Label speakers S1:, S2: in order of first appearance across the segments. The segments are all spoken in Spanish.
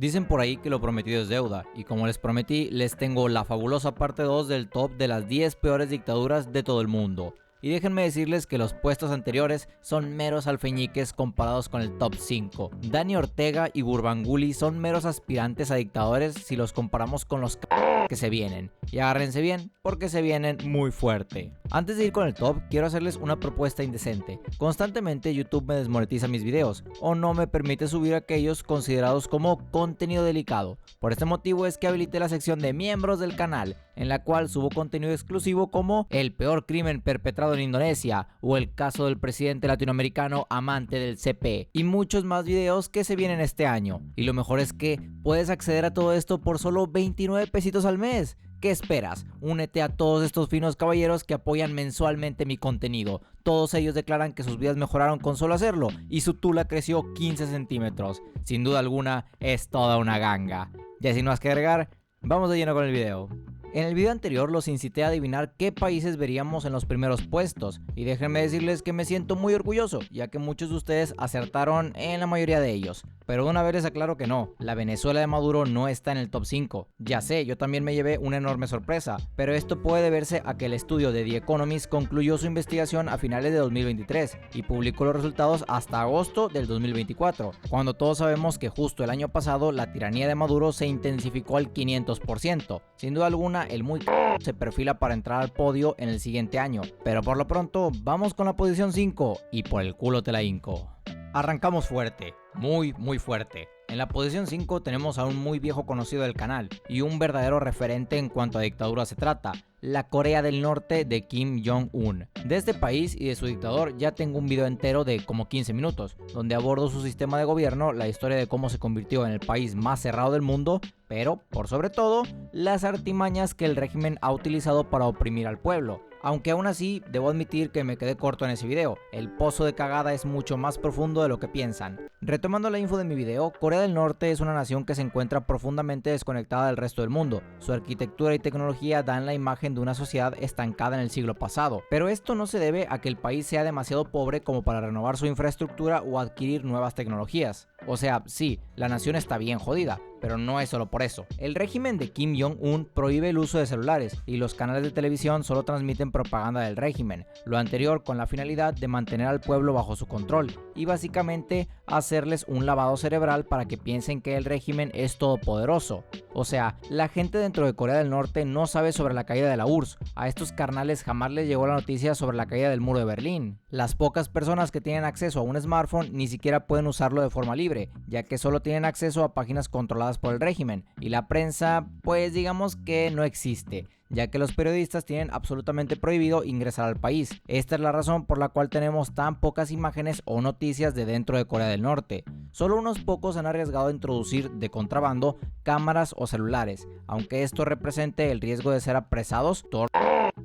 S1: Dicen por ahí que lo prometido es deuda, y como les prometí, les tengo la fabulosa parte 2 del top de las 10 peores dictaduras de todo el mundo. Y déjenme decirles que los puestos anteriores son meros alfeñiques comparados con el top 5. Dani Ortega y Gurbanguly son meros aspirantes a dictadores si los comparamos con los que se vienen. Y agárrense bien, porque se vienen muy fuerte. Antes de ir con el top, quiero hacerles una propuesta indecente. Constantemente YouTube me desmonetiza mis videos, o no me permite subir aquellos considerados como contenido delicado. Por este motivo es que habilité la sección de miembros del canal, en la cual subo contenido exclusivo como el peor crimen perpetrado en Indonesia, o el caso del presidente latinoamericano amante del CP, y muchos más videos que se vienen este año. Y lo mejor es que puedes acceder a todo esto por solo 29 pesitos al mes. ¿Qué esperas? Únete a todos estos finos caballeros que apoyan mensualmente mi contenido. Todos ellos declaran que sus vidas mejoraron con solo hacerlo y su tula creció 15 centímetros. Sin duda alguna, es toda una ganga. Ya sin más que agregar, vamos de lleno con el video. En el video anterior los incité a adivinar qué países veríamos en los primeros puestos, y déjenme decirles que me siento muy orgulloso, ya que muchos de ustedes acertaron en la mayoría de ellos. Pero de una vez les aclaro que no, la Venezuela de Maduro no está en el top 5. Ya sé, yo también me llevé una enorme sorpresa, pero esto puede deberse a que el estudio de The Economist concluyó su investigación a finales de 2023 y publicó los resultados hasta agosto del 2024, cuando todos sabemos que justo el año pasado la tiranía de Maduro se intensificó al 500%. Sin duda alguna, el muy se perfila para entrar al podio en el siguiente año, pero por lo pronto vamos con la posición 5 y por el culo te la hinco. Arrancamos fuerte, muy fuerte. En la posición 5 tenemos a un muy viejo conocido del canal y un verdadero referente en cuanto a dictadura se trata, la Corea del Norte de Kim Jong-un. De este país y de su dictador ya tengo un video entero de como 15 minutos, donde abordo su sistema de gobierno, la historia de cómo se convirtió en el país más cerrado del mundo, pero, por sobre todo, las artimañas que el régimen ha utilizado para oprimir al pueblo. Aunque aún así, debo admitir que me quedé corto en ese video, el pozo de cagada es mucho más profundo de lo que piensan. Retomando la info de mi video, Corea del Norte es una nación que se encuentra profundamente desconectada del resto del mundo. Su arquitectura y tecnología dan la imagen de una sociedad estancada en el siglo pasado, pero esto no se debe a que el país sea demasiado pobre como para renovar su infraestructura o adquirir nuevas tecnologías. O sea, sí, la nación está bien jodida, pero no es solo por eso. El régimen de Kim Jong-un prohíbe el uso de celulares y los canales de televisión solo transmiten propaganda del régimen, lo anterior con la finalidad de mantener al pueblo bajo su control y básicamente hacerles un lavado cerebral para que piensen que el régimen es todopoderoso. O sea, la gente dentro de Corea del Norte no sabe sobre la caída de la URSS, a estos carnales jamás les llegó la noticia sobre la caída del muro de Berlín. Las pocas personas que tienen acceso a un smartphone ni siquiera pueden usarlo de forma libre, ya que solo tienen acceso a páginas controladas por el régimen, y la prensa, pues digamos que no existe, ya que los periodistas tienen absolutamente prohibido ingresar al país. Esta es la razón por la cual tenemos tan pocas imágenes o noticias de dentro de Corea del Norte. Solo unos pocos han arriesgado a introducir de contrabando cámaras o celulares, aunque esto represente el riesgo de ser apresados,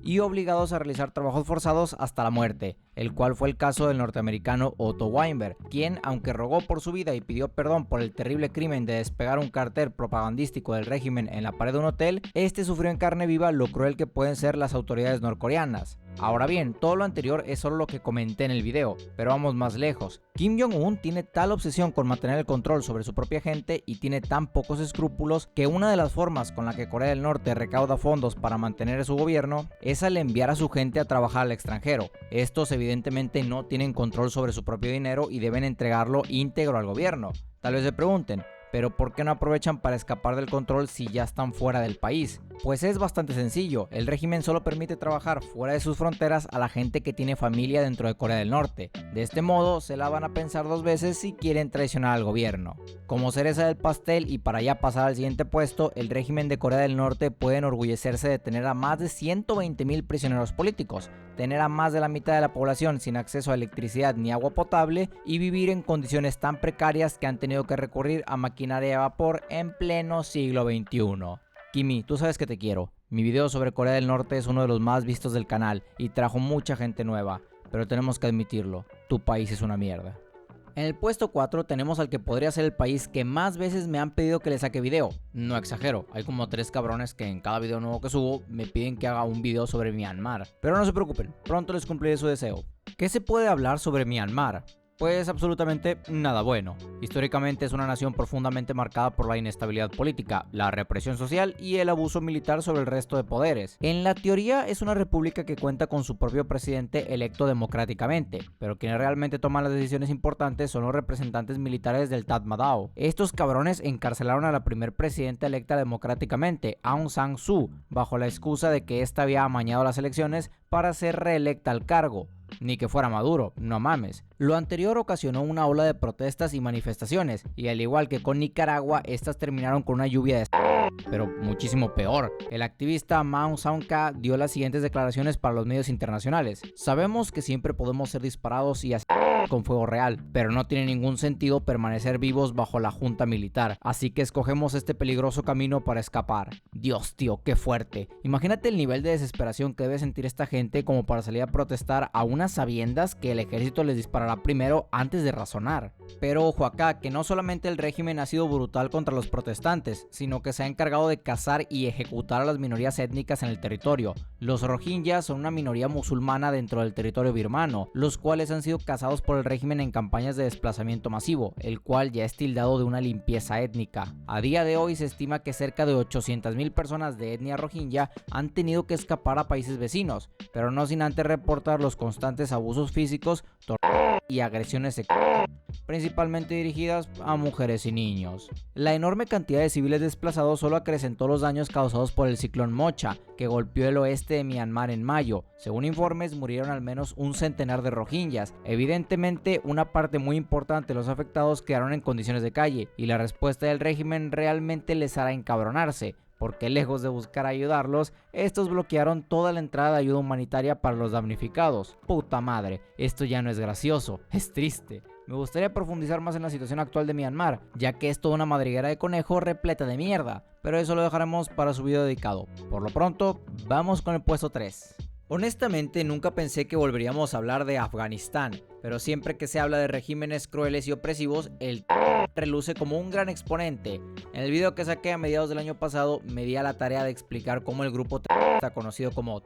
S1: y obligados a realizar trabajos forzados hasta la muerte, el cual fue el caso del norteamericano Otto Weinberg, quien, aunque rogó por su vida y pidió perdón por el terrible crimen de despegar un cartel propagandístico del régimen en la pared de un hotel, este sufrió en carne viva lo cruel que pueden ser las autoridades norcoreanas. Ahora bien, todo lo anterior es solo lo que comenté en el video, pero vamos más lejos. Kim Jong-un tiene tal obsesión con mantener el control sobre su propia gente y tiene tan pocos escrúpulos que una de las formas con la que Corea del Norte recauda fondos para mantener su gobierno es al enviar a su gente a trabajar al extranjero. Estos evidentemente no tienen control sobre su propio dinero y deben entregarlo íntegro al gobierno. Tal vez se pregunten, pero ¿por qué no aprovechan para escapar del control si ya están fuera del país? Pues es bastante sencillo, el régimen solo permite trabajar fuera de sus fronteras a la gente que tiene familia dentro de Corea del Norte. De este modo se la van a pensar dos veces si quieren traicionar al gobierno. Como cereza del pastel y para ya pasar al siguiente puesto, el régimen de Corea del Norte puede enorgullecerse de tener a más de 120,000 prisioneros políticos, tener a más de la mitad de la población sin acceso a electricidad ni agua potable y vivir en condiciones tan precarias que han tenido que recurrir a maquinaria de vapor en pleno siglo XXI. Kimi, tú sabes que te quiero. Mi video sobre Corea del Norte es uno de los más vistos del canal y trajo mucha gente nueva, pero tenemos que admitirlo, tu país es una mierda. En el puesto 4 tenemos al que podría ser el país que más veces me han pedido que le saque video. No exagero, hay como 3 cabrones que en cada video nuevo que subo me piden que haga un video sobre Myanmar. Pero no se preocupen, pronto les cumpliré su deseo. ¿Qué se puede hablar sobre Myanmar? Pues absolutamente nada bueno. Históricamente es una nación profundamente marcada por la inestabilidad política, la represión social y el abuso militar sobre el resto de poderes. En la teoría es una república que cuenta con su propio presidente electo democráticamente, pero quienes realmente toman las decisiones importantes son los representantes militares del Tatmadaw. Estos cabrones encarcelaron a la primer presidenta electa democráticamente, Aung San Suu, bajo la excusa de que ésta había amañado las elecciones para ser reelecta al cargo. Ni que fuera Maduro, no mames. Lo anterior ocasionó una ola de protestas y manifestaciones, y al igual que con Nicaragua, estas terminaron con una lluvia de pero muchísimo peor. El activista Maung Saung Ka dio las siguientes declaraciones para los medios internacionales: sabemos que siempre podemos ser disparados y con fuego real, pero no tiene ningún sentido permanecer vivos bajo la junta militar, así que escogemos este peligroso camino para escapar. Dios, tío, qué fuerte. Imagínate el nivel de desesperación que debe sentir esta gente como para salir a protestar a unas sabiendas que el ejército les disparará primero antes de razonar. Pero ojo acá, que no solamente el régimen ha sido brutal contra los protestantes, sino que se ha encargado de cazar y ejecutar a las minorías étnicas en el territorio. Los Rohingya son una minoría musulmana dentro del territorio birmano, los cuales han sido cazados por el régimen en campañas de desplazamiento masivo, el cual ya es tildado de una limpieza étnica. A día de hoy se estima que cerca de 800,000 personas de etnia Rohingya han tenido que escapar a países vecinos, pero no sin antes reportar los constantes abusos físicos, y agresiones sexuales, principalmente dirigidas a mujeres y niños. La enorme cantidad de civiles desplazados solo acrecentó los daños causados por el ciclón Mocha, que golpeó el oeste de Myanmar en mayo. Según informes, murieron al menos un centenar de rohingyas. Evidentemente, una parte muy importante de los afectados quedaron en condiciones de calle, y la respuesta del régimen realmente les hará encabronarse, porque lejos de buscar ayudarlos, estos bloquearon toda la entrada de ayuda humanitaria para los damnificados. Puta madre, esto ya no es gracioso, es triste. Me gustaría profundizar más en la situación actual de Myanmar, ya que es toda una madriguera de conejo repleta de mierda, pero eso lo dejaremos para su video dedicado. Por lo pronto, vamos con el puesto 3. Honestamente, nunca pensé que volveríamos a hablar de Afganistán, pero siempre que se habla de regímenes crueles y opresivos, el reluce como un gran exponente. En el video que saqué a mediados del año pasado, me di a la tarea de explicar cómo el grupo conocido como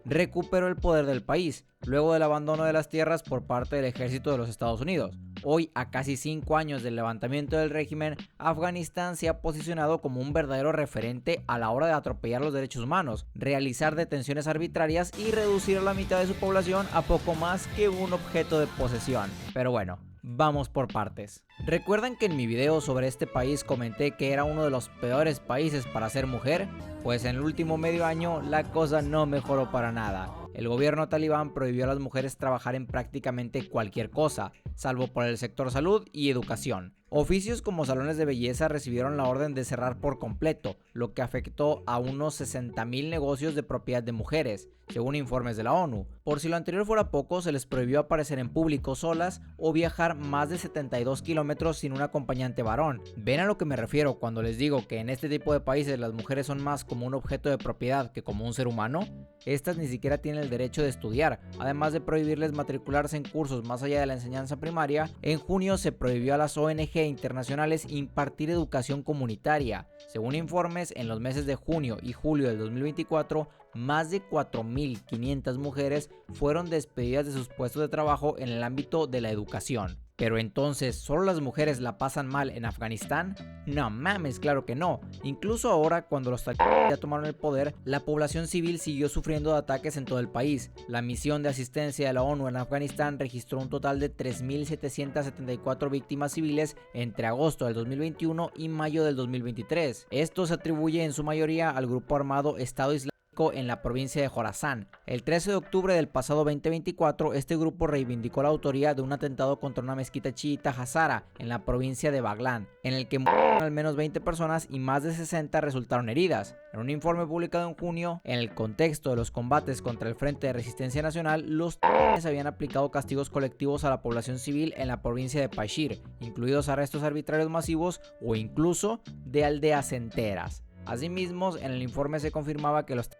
S1: recuperó el poder del país, luego del abandono de las tierras por parte del ejército de los Estados Unidos. Hoy, a casi 5 años del levantamiento del régimen, Afganistán se ha posicionado como un verdadero referente a la hora de atropellar los derechos humanos, realizar detenciones arbitrarias y reducir a la mitad de su población a poco más que un objeto de posesión. Pero bueno, vamos por partes. ¿Recuerdan que en mi video sobre este país comenté que era uno de los peores países para ser mujer? Pues en el último medio año la cosa no mejoró para nada. El gobierno talibán prohibió a las mujeres trabajar en prácticamente cualquier cosa, salvo por el sector salud y educación. Oficios como salones de belleza recibieron la orden de cerrar por completo, lo que afectó a unos 60,000 negocios de propiedad de mujeres, según informes de la ONU. Por si lo anterior fuera poco, se les prohibió aparecer en público solas o viajar más de 72 kilómetros sin un acompañante varón. ¿Ven a lo que me refiero cuando les digo que en este tipo de países las mujeres son más como un objeto de propiedad que como un ser humano? Estas ni siquiera tienen el derecho de estudiar, además de prohibirles matricularse en cursos más allá de la enseñanza primaria. En junio se prohibió a las ONG internacionales impartir educación comunitaria. Según informes, en los meses de junio y julio del 2024, más de 4,500 mujeres fueron despedidas de sus puestos de trabajo en el ámbito de la educación. Pero entonces, ¿solo las mujeres la pasan mal en Afganistán? No mames, claro que no. Incluso ahora, cuando los talibán ya tomaron el poder, la población civil siguió sufriendo de ataques en todo el país. La misión de asistencia de la ONU en Afganistán registró un total de 3,774 víctimas civiles entre agosto del 2021 y mayo del 2023. Esto se atribuye en su mayoría al grupo armado Estado Islámico en la provincia de Jorazán. El 13 de octubre del pasado 2024, este grupo reivindicó la autoría de un atentado contra una mezquita chiita Hazara en la provincia de Baghlan, en el que murieron al menos 20 personas y más de 60 resultaron heridas. En un informe publicado en junio, en el contexto de los combates contra el Frente de Resistencia Nacional, los talibán habían aplicado castigos colectivos a la población civil en la provincia de Pashir, incluidos arrestos arbitrarios masivos o incluso de aldeas enteras. Asimismo, en el informe se confirmaba que los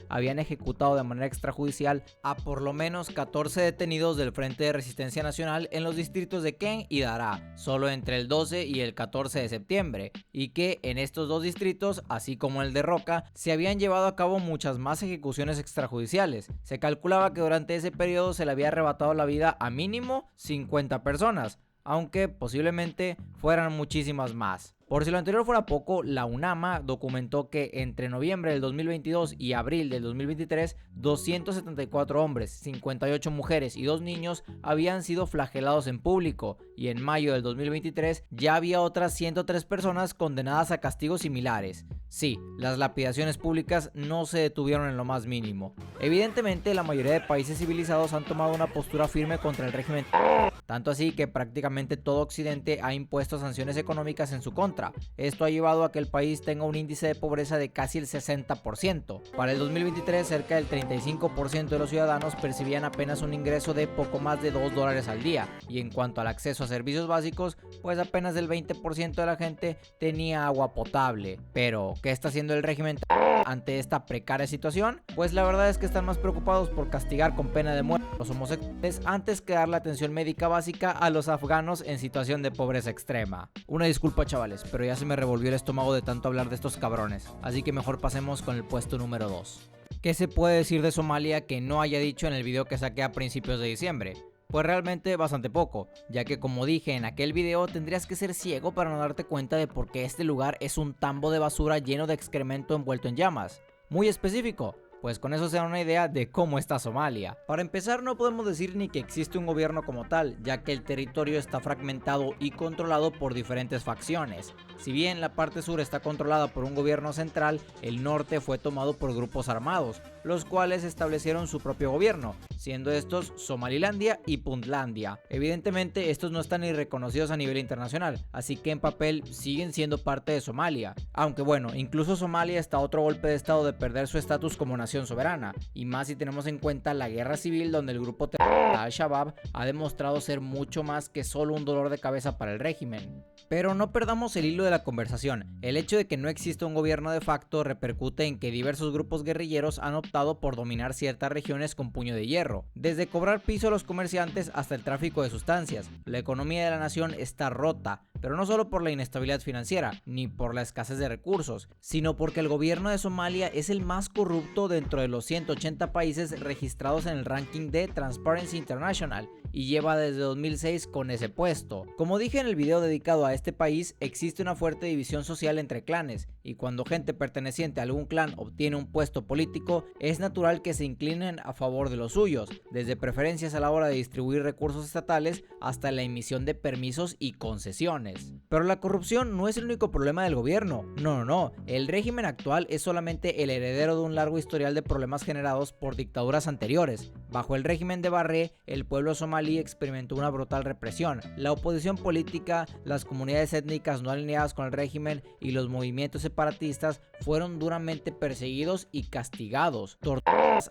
S1: habían ejecutado de manera extrajudicial a por lo menos 14 detenidos del Frente de Resistencia Nacional en los distritos de Ken y Daraa, solo entre el 12 y el 14 de septiembre, y que en estos dos distritos, así como el de Roca, se habían llevado a cabo muchas más ejecuciones extrajudiciales. Se calculaba que durante ese periodo se le había arrebatado la vida a mínimo 50 personas, aunque posiblemente fueran muchísimas más. Por si lo anterior fuera poco, la UNAMA documentó que entre noviembre del 2022 y abril del 2023, 274 hombres, 58 mujeres y 2 niños habían sido flagelados en público, y en mayo del 2023 ya había otras 103 personas condenadas a castigos similares. Sí, las lapidaciones públicas no se detuvieron en lo más mínimo. Evidentemente, la mayoría de países civilizados han tomado una postura firme contra el régimen, tanto así que prácticamente todo Occidente ha impuesto sanciones económicas en su contra. Esto ha llevado a que el país tenga un índice de pobreza de casi el 60%. Para el 2023, cerca del 35% de los ciudadanos percibían apenas un ingreso de poco más de $2 al día, y en cuanto al acceso a servicios básicos, pues apenas el 20% de la gente tenía agua potable. Pero, ¿qué está haciendo el régimen ante esta precaria situación? Pues la verdad es que están más preocupados por castigar con pena de muerte a los homosexuales antes que darle atención médica básica a los afganos en situación de pobreza extrema. Una disculpa, chavales, pero ya se me revolvió el estómago de tanto hablar de estos cabrones, así que mejor pasemos con el puesto número 2. ¿Qué se puede decir de Somalia que no haya dicho en el video que saqué a principios de diciembre? Pues realmente bastante poco, ya que como dije en aquel video, tendrías que ser ciego para no darte cuenta de por qué este lugar es un tambo de basura lleno de excremento envuelto en llamas. Muy específico, pues con eso se da una idea de cómo está Somalia. Para empezar, no podemos decir ni que existe un gobierno como tal, ya que el territorio está fragmentado y controlado por diferentes facciones. Si bien la parte sur está controlada por un gobierno central, el norte fue tomado por grupos armados, los cuales establecieron su propio gobierno, siendo estos Somalilandia y Puntlandia. Evidentemente estos no están ni reconocidos a nivel internacional, así que en papel siguen siendo parte de Somalia. Aunque bueno, incluso Somalia está a otro golpe de estado de perder su estatus como nación soberana, y más si tenemos en cuenta la guerra civil donde el grupo terrorista Al-Shabaab ha demostrado ser mucho más que solo un dolor de cabeza para el régimen. Pero no perdamos el hilo de la conversación. El hecho de que no exista un gobierno de facto repercute en que diversos grupos guerrilleros han optado por dominar ciertas regiones con puño de hierro, desde cobrar piso a los comerciantes hasta el tráfico de sustancias. La economía de la nación está rota, pero no solo por la inestabilidad financiera, ni por la escasez de recursos, sino porque el gobierno de Somalia es el más corrupto dentro de los 180 países registrados en el ranking de Transparency International, y lleva desde 2006 con ese puesto. Como dije en el video dedicado a este país, existe una fuerte división social entre clanes, y cuando gente perteneciente a algún clan obtiene un puesto político, es natural que se inclinen a favor de los suyos, desde preferencias a la hora de distribuir recursos estatales hasta la emisión de permisos y concesiones. Pero la corrupción no es el único problema del gobierno, no, el régimen actual es solamente el heredero de un largo historial de problemas generados por dictaduras anteriores. Bajo el régimen de Barre, el pueblo somalí experimentó una brutal represión. La oposición política, las comunidades étnicas no alineadas con el régimen y los movimientos separatistas fueron duramente perseguidos y castigados. Torturas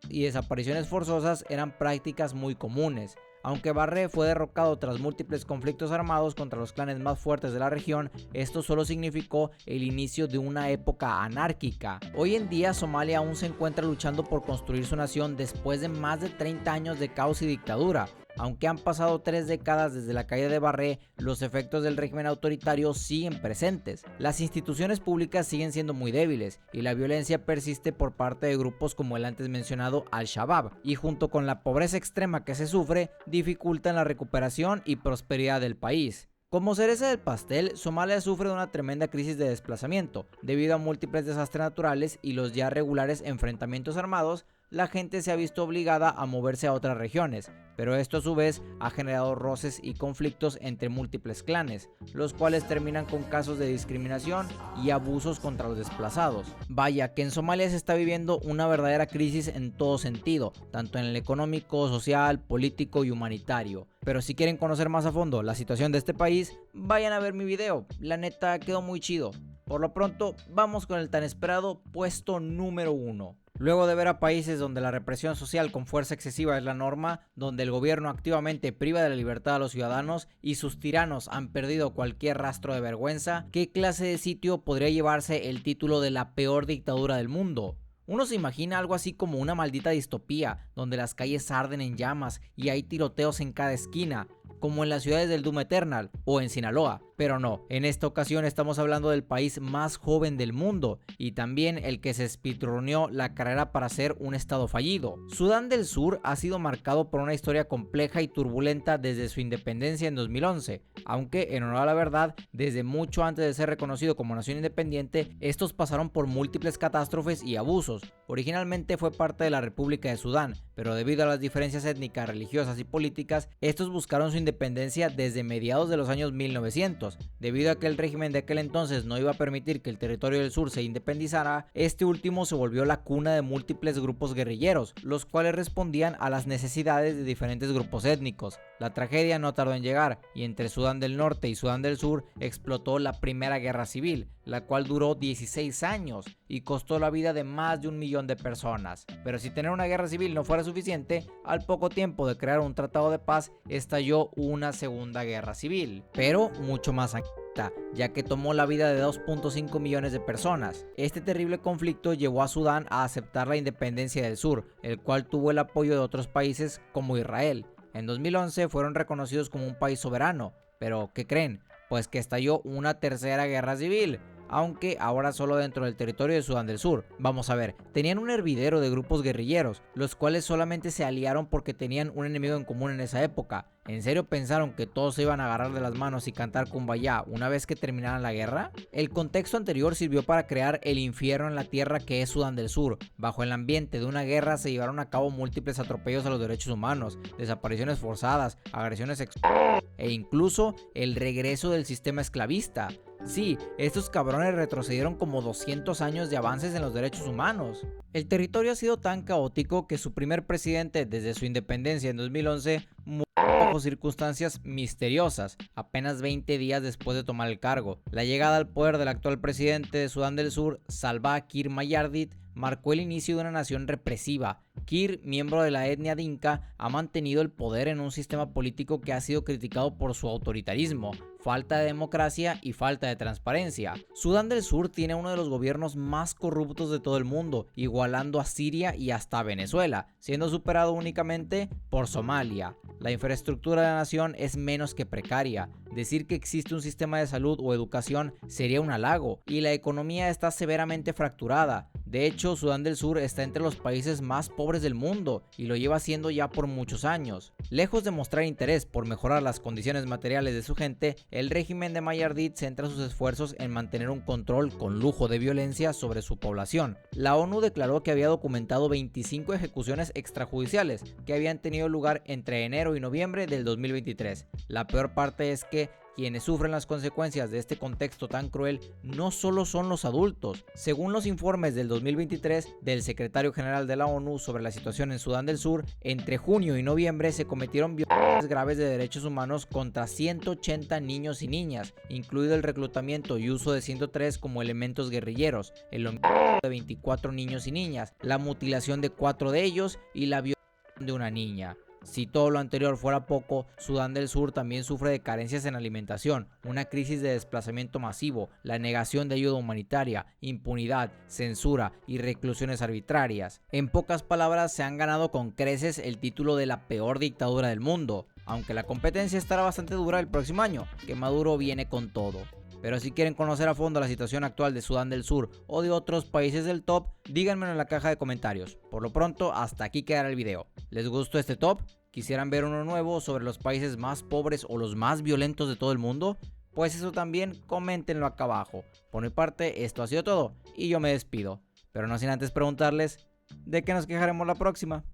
S1: y desapariciones forzosas eran prácticas muy comunes. Aunque Barre fue derrocado tras múltiples conflictos armados contra los clanes más fuertes de la región, esto solo significó el inicio de una época anárquica. Hoy en día Somalia aún se encuentra luchando por construir su nación después de más de 30 años de caos y dictadura. Aunque han pasado 3 décadas desde la caída de Barre, los efectos del régimen autoritario siguen presentes. Las instituciones públicas siguen siendo muy débiles y la violencia persiste por parte de grupos como el antes mencionado Al-Shabaab, y junto con la pobreza extrema que se sufre, dificultan la recuperación y prosperidad del país. Como cereza del pastel, Somalia sufre de una tremenda crisis de desplazamiento. Debido a múltiples desastres naturales y los ya regulares enfrentamientos armados, la gente se ha visto obligada a moverse a otras regiones, pero esto a su vez ha generado roces y conflictos entre múltiples clanes, los cuales terminan con casos de discriminación y abusos contra los desplazados. Vaya, que en Somalia se está viviendo una verdadera crisis en todo sentido, tanto en el económico, social, político y humanitario. Pero si quieren conocer más a fondo la situación de este país, vayan a ver mi video, la neta quedó muy chido. Por lo pronto, vamos con el tan esperado puesto número 1. Luego de ver a países donde la represión social con fuerza excesiva es la norma, donde el gobierno activamente priva de la libertad a los ciudadanos y sus tiranos han perdido cualquier rastro de vergüenza, ¿qué clase de sitio podría llevarse el título de la peor dictadura del mundo? Uno se imagina algo así como una maldita distopía, donde las calles arden en llamas y hay tiroteos en cada esquina, como en las ciudades del Doom Eternal o en Sinaloa. Pero no, en esta ocasión estamos hablando del país más joven del mundo y también el que se speedruneó la carrera para ser un estado fallido. Sudán del Sur ha sido marcado por una historia compleja y turbulenta desde su independencia en 2011, aunque en honor a la verdad, desde mucho antes de ser reconocido como nación independiente, estos pasaron por múltiples catástrofes y abusos. Originalmente fue parte de la República de Sudán, pero debido a las diferencias étnicas, religiosas y políticas, estos buscaron su independencia desde mediados de los años 1900. Debido a que el régimen de aquel entonces no iba a permitir que el territorio del sur se independizara, este último se volvió la cuna de múltiples grupos guerrilleros, los cuales respondían a las necesidades de diferentes grupos étnicos. La tragedia no tardó en llegar, y entre Sudán del Norte y Sudán del Sur explotó la Primera Guerra Civil, la cual duró 16 años y costó la vida de más de 1 millón de personas. Pero si tener una guerra civil no fuera suficiente, al poco tiempo de crear un tratado de paz, estalló una segunda guerra civil, pero mucho más sangrienta, ya que tomó la vida de 2.5 millones de personas. Este terrible conflicto llevó a Sudán a aceptar la independencia del sur, el cual tuvo el apoyo de otros países como Israel. En 2011 fueron reconocidos como un país soberano, pero ¿qué creen? Pues que estalló una tercera guerra civil, aunque ahora solo dentro del territorio de Sudán del Sur. Vamos a ver, tenían un hervidero de grupos guerrilleros, los cuales solamente se aliaron porque tenían un enemigo en común en esa época. ¿En serio pensaron que todos se iban a agarrar de las manos y cantar Kumbaya una vez que terminaran la guerra? El contexto anterior sirvió para crear el infierno en la tierra que es Sudán del Sur. Bajo el ambiente de una guerra se llevaron a cabo múltiples atropellos a los derechos humanos, desapariciones forzadas, agresiones sexuales e incluso el regreso del sistema esclavista. Sí, estos cabrones retrocedieron como 200 años de avances en los derechos humanos. El territorio ha sido tan caótico que su primer presidente desde su independencia en 2011 murió bajo circunstancias misteriosas, apenas 20 días después de tomar el cargo. La llegada al poder del actual presidente de Sudán del Sur, Salva Kiir Mayardit, marcó el inicio de una nación represiva. Kiir, miembro de la etnia dinka, ha mantenido el poder en un sistema político que ha sido criticado por su autoritarismo, falta de democracia y falta de transparencia. Sudán del Sur tiene uno de los gobiernos más corruptos de todo el mundo, igualando a Siria y hasta Venezuela, siendo superado únicamente por Somalia. La infraestructura de la nación es menos que precaria. Decir que existe un sistema de salud o educación sería un halago, y la economía está severamente fracturada. De hecho, Sudán del Sur está entre los países más pobres del mundo y lo lleva haciendo ya por muchos años. Lejos de mostrar interés por mejorar las condiciones materiales de su gente, el régimen de Mayardit centra sus esfuerzos en mantener un control con lujo de violencia sobre su población. La ONU declaró que había documentado 25 ejecuciones extrajudiciales que habían tenido lugar entre enero y noviembre del 2023. La peor parte es que quienes sufren las consecuencias de este contexto tan cruel no solo son los adultos. Según los informes del 2023 del secretario general de la ONU sobre la situación en Sudán del Sur, entre junio y noviembre se cometieron violaciones graves de derechos humanos contra 180 niños y niñas, incluido el reclutamiento y uso de 103 como elementos guerrilleros, el homicidio de 24 niños y niñas, la mutilación de 4 de ellos y la violación de una niña. Si todo lo anterior fuera poco, Sudán del Sur también sufre de carencias en alimentación, una crisis de desplazamiento masivo, la negación de ayuda humanitaria, impunidad, censura y reclusiones arbitrarias. En pocas palabras, se han ganado con creces el título de la peor dictadura del mundo, aunque la competencia estará bastante dura el próximo año, que Maduro viene con todo. Pero si quieren conocer a fondo la situación actual de Sudán del Sur o de otros países del top, díganmelo en la caja de comentarios. Por lo pronto, hasta aquí quedará el video. ¿Les gustó este top? ¿Quisieran ver uno nuevo sobre los países más pobres o los más violentos de todo el mundo? Pues eso también coméntenlo acá abajo. Por mi parte, esto ha sido todo y yo me despido. Pero no sin antes preguntarles, ¿de qué nos quejaremos la próxima?